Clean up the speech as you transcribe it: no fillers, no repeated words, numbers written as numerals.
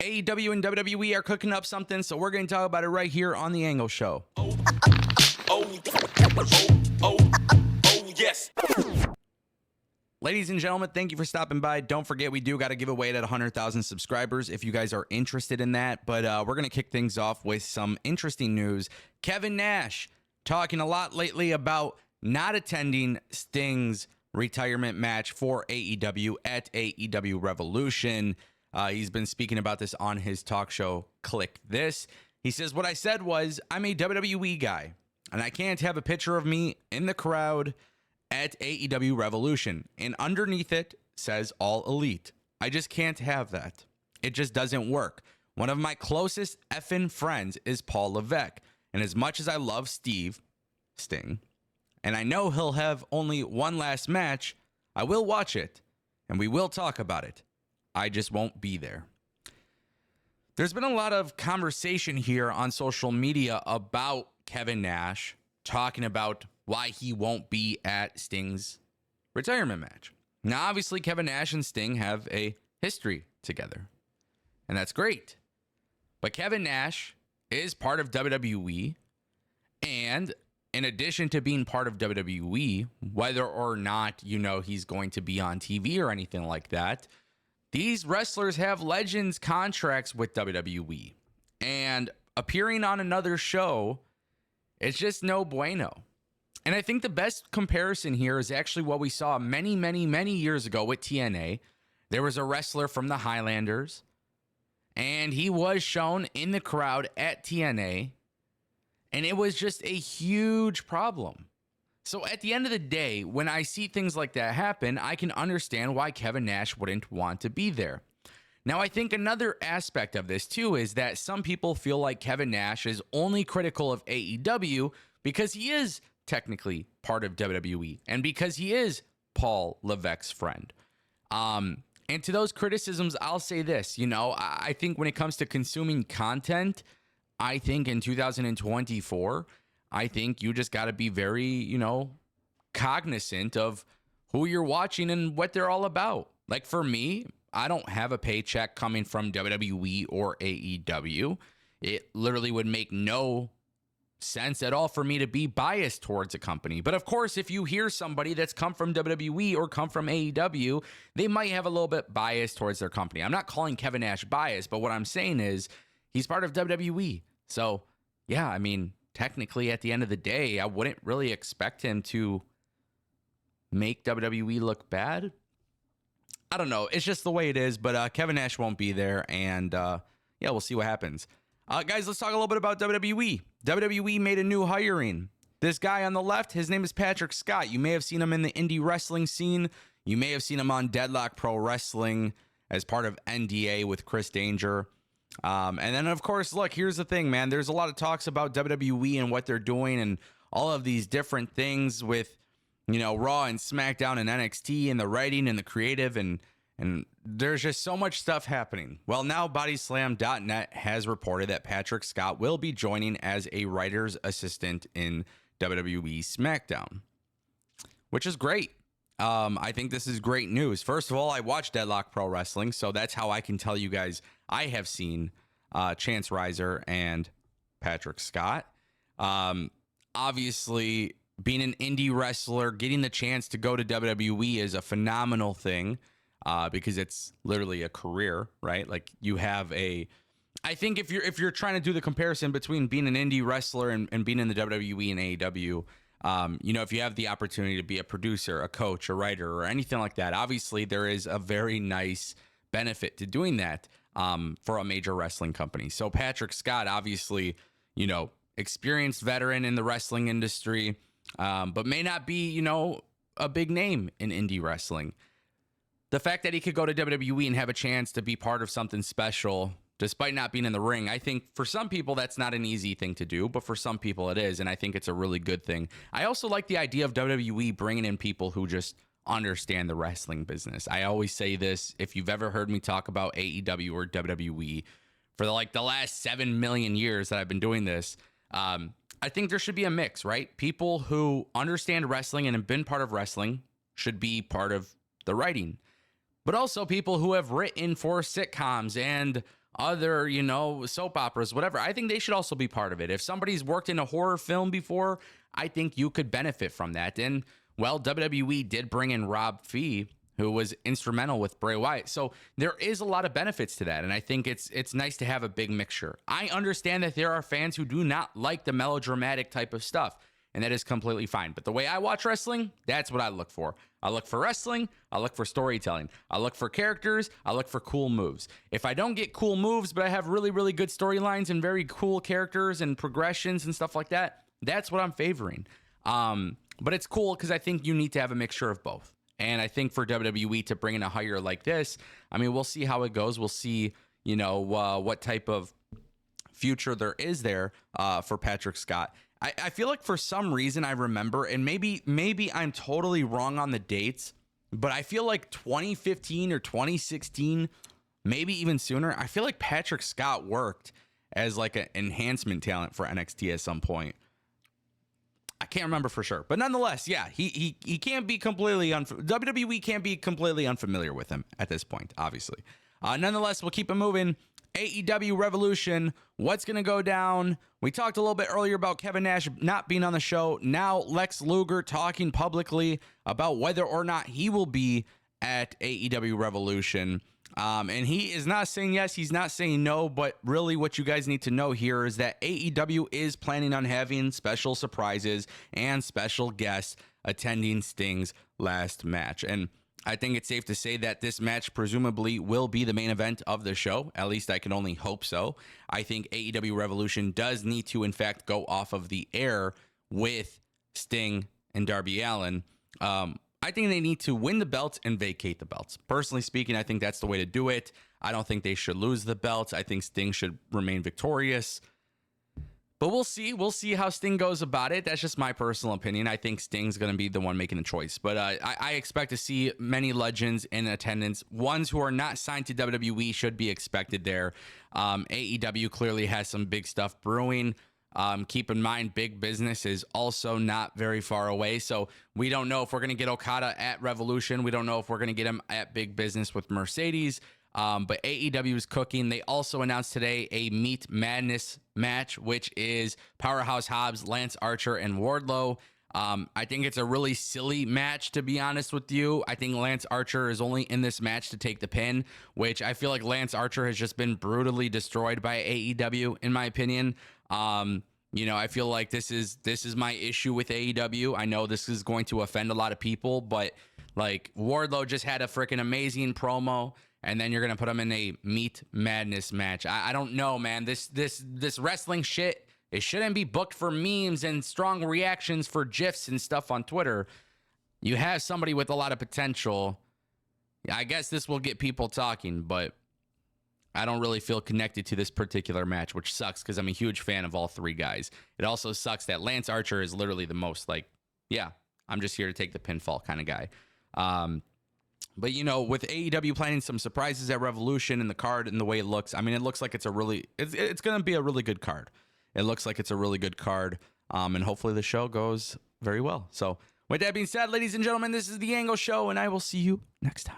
AEW and WWE are cooking up something, so we're going to talk about it right here on the Ango Show. Yes. Ladies and gentlemen, thank you for stopping by. Don't forget, we do got to give away at 100,000 subscribers if you guys are interested in that. But we're going to kick things off with some interesting news. Kevin Nash talking a lot lately about not attending Sting's retirement match for AEW at AEW Revolution. He's been speaking about this on his talk show, Click This. He says, what I said was, I'm a WWE guy, and I can't have a picture of me in the crowd at AEW Revolution. And underneath it says All Elite. I just can't have that. It just doesn't work. One of my closest effing friends is Paul Levesque. And as much as I love Sting, and I know he'll have only one last match, I will watch it, and we will talk about it. I just won't be there. There's been a lot of conversation here on social media about Kevin Nash talking about why he won't be at Sting's retirement match. Now, obviously, Kevin Nash and Sting have a history together, and that's great. But Kevin Nash is part of WWE, and in addition to being part of WWE, whether or not you know he's going to be on TV or anything like that, these wrestlers have Legends contracts with WWE, and appearing on another show, it's just no bueno. And I think the best comparison here is actually what we saw many, many, many years ago with TNA. There was a wrestler from the Highlanders, and he was shown in the crowd at TNA, and it was just a huge problem. So at the end of the day, when I see things like that happen, I can understand why Kevin Nash wouldn't want to be there. Now, I think another aspect of this, too, is that some people feel like Kevin Nash is only critical of AEW because he is technically part of WWE and because he is Paul Levesque's friend. And to those criticisms, I'll say this. I think when it comes to consuming content, I think in 2024, I think you just got to be very, cognizant of who you're watching and what they're all about. Like for me, I don't have a paycheck coming from WWE or AEW. It literally would make no sense at all for me to be biased towards a company. But of course, if you hear somebody that's come from WWE or come from AEW, they might have a little bit bias towards their company. I'm not calling Kevin Nash biased, but what I'm saying is he's part of WWE. So yeah, I mean, technically at the end of the day, I wouldn't really expect him to make WWE look bad. I don't know. It's just the way it is, but Kevin Nash won't be there, and we'll see what happens. Guys, let's talk a little bit about WWE. WWE made a new hiring. This guy on the left, his name is Patrick Scott. You may have seen him in the indie wrestling scene. You may have seen him on Deadlock Pro Wrestling as part of NDA with Chris Danger. And then, of course, look, here's the thing, man. There's a lot of talks about WWE and what they're doing and all of these different things with, Raw and SmackDown and NXT and the writing and the creative. And there's just so much stuff happening. Well, now Bodyslam.net has reported that Patrick Scott will be joining as a writer's assistant in WWE SmackDown, which is great. I think this is great news. First of all, I watch Deadlock Pro Wrestling, so that's how I can tell you guys I have seen Chance Riser and Patrick Scott. Obviously, being an indie wrestler, getting the chance to go to WWE is a phenomenal thing because it's literally a career, right? Like you have I think if you're trying to do the comparison between being an indie wrestler and being in the WWE and AEW, if you have the opportunity to be a producer, a coach, a writer, or anything like that, obviously there is a very nice benefit to doing that for a major wrestling company. So Patrick Scott, obviously, experienced veteran in the wrestling industry, but may not be, a big name in indie wrestling. The fact that he could go to WWE and have a chance to be part of something special, despite not being in the ring, I think for some people that's not an easy thing to do, but for some people it is, and I think it's a really good thing. I also like the idea of WWE bringing in people who just understand the wrestling business. I always say this, if you've ever heard me talk about AEW or WWE for the last 7 million years that I've been doing this, I think there should be a mix, right? People who understand wrestling and have been part of wrestling should be part of the writing, but also people who have written for sitcoms and other, soap operas, whatever. I think they should also be part of it. If somebody's worked in a horror film before, I think you could benefit from that. And, well, WWE did bring in Rob Fee, who was instrumental with Bray Wyatt. So there is a lot of benefits to that. And I think it's nice to have a big mixture. I understand that there are fans who do not like the melodramatic type of stuff, and that is completely fine. But the way I watch wrestling, that's what I look for. I look for wrestling. I look for storytelling. I look for characters. I look for cool moves. If I don't get cool moves, but I have really, really good storylines and very cool characters and progressions and stuff like that, that's what I'm favoring. But it's cool because I think you need to have a mixture of both. And I think for WWE to bring in a hire like this, I mean, we'll see how it goes. We'll see, what type of future there is there for Patrick Scott. I feel like for some reason I remember, and maybe I'm totally wrong on the dates, but I feel like 2015 or 2016, maybe even sooner, I feel like Patrick Scott worked as like an enhancement talent for NXT at some point. I can't remember for sure, but nonetheless, yeah, he can't be completely WWE can't be completely unfamiliar with him at this point, obviously. Nonetheless, we'll keep it moving. AEW Revolution, what's going to go down? We talked a little bit earlier about Kevin Nash not being on the show. Now Lex Luger talking publicly about whether or not he will be at AEW Revolution. And he is not saying yes, he's not saying no, but really what you guys need to know here is that AEW is planning on having special surprises and special guests attending Sting's last match. And I think it's safe to say that this match presumably will be the main event of the show. At least I can only hope so. I think AEW Revolution does need to, in fact, go off of the air with Sting and Darby Allin. I think they need to win the belts and vacate the belts. Personally speaking, I think that's the way to do it. I don't think they should lose the belts. I think Sting should remain victorious. But we'll see. We'll see how Sting goes about it. That's just my personal opinion. I think Sting's going to be the one making the choice. But I expect to see many legends in attendance. Ones who are not signed to WWE should be expected there. AEW clearly has some big stuff brewing. Keep in mind, big business is also not very far away. So we don't know if we're going to get Okada at Revolution. We don't know if we're going to get him at big business with Mercedes. But AEW is cooking. They also announced today a Meat Madness match, which is Powerhouse Hobbs, Lance Archer, and Wardlow. I think it's a really silly match, to be honest with you. I think Lance Archer is only in this match to take the pin, which I feel like Lance Archer has just been brutally destroyed by AEW, in my opinion. I feel like this is my issue with AEW. I know this is going to offend a lot of people, but like Wardlow just had a freaking amazing promo. And then you're going to put him in a Meat Madness match. I don't know, man. This wrestling shit, it shouldn't be booked for memes and strong reactions for GIFs and stuff on Twitter. You have somebody with a lot of potential. I guess this will get people talking, but I don't really feel connected to this particular match, which sucks because I'm a huge fan of all three guys. It also sucks that Lance Archer is literally the most like, yeah, I'm just here to take the pinfall kind of guy. But, with AEW planning some surprises at Revolution and the card and the way it looks, I mean, it looks like it's going to be a really good card. It looks like it's a really good card. And hopefully the show goes very well. So with that being said, ladies and gentlemen, this is the Ango Show, and I will see you next time.